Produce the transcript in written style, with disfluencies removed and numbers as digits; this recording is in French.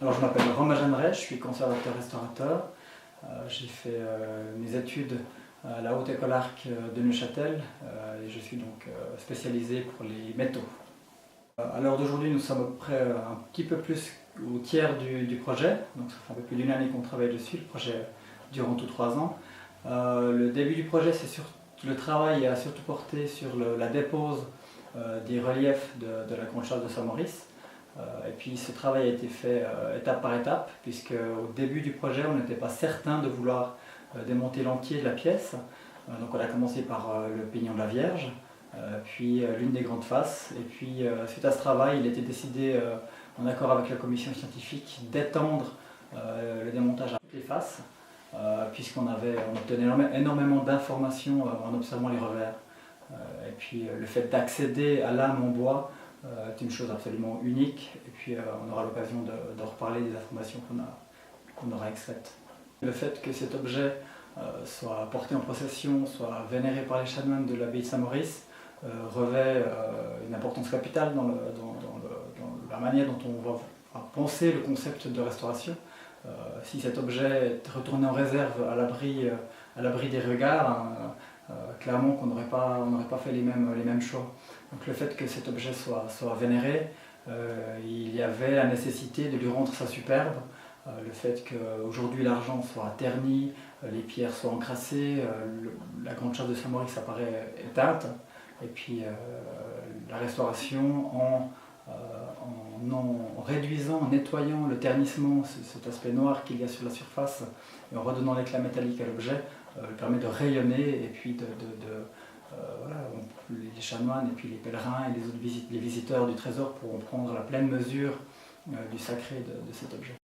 Alors je m'appelle Romain Jeanneret, je suis conservateur-restaurateur. J'ai fait mes études à la Haute École Arc de Neuchâtel et je suis donc spécialisé pour les métaux. À l'heure d'aujourd'hui, nous sommes à peu près un petit peu plus au tiers du projet, donc ça fait un peu plus d'une année qu'on travaille dessus, le projet durant tous 3 ans. Le début du projet, le travail a surtout porté sur la dépose des reliefs de la Grande Châsse de Saint-Maurice. Et puis ce travail a été fait étape par étape, puisque au début du projet, on n'était pas certain de vouloir démonter l'entier de la pièce. Donc on a commencé par le pignon de la Vierge, puis l'une des grandes faces. Et puis suite à ce travail, il a été décidé, en accord avec la commission scientifique, d'étendre le démontage à toutes les faces, puisqu'on obtenait énormément d'informations en observant les revers. Et puis le fait d'accéder à lame en bois est une chose absolument unique, et puis on aura l'occasion de reparler des informations qu'on aura extraites. Le fait que cet objet soit porté en procession, soit vénéré par les chanoines de l'abbaye de Saint-Maurice, revêt une importance capitale dans la manière dont on va penser le concept de restauration. Si cet objet est retourné en réserve à l'abri des regards, clairement qu'on n'aurait pas fait les mêmes choix. Donc le fait que cet objet soit vénéré, il y avait la nécessité de lui rendre sa superbe. Le fait qu'aujourd'hui l'argent soit terni, les pierres soient encrassées, la Grande Châsse de Saint-Maurice apparaît éteinte, et puis la restauration en réduisant, en nettoyant le ternissement, cet aspect noir qu'il y a sur la surface, et en redonnant l'éclat métallique à l'objet, permet de rayonner, et puis voilà, les chanoines et puis les pèlerins et les visiteurs du trésor pourront prendre la pleine mesure du sacré de cet objet.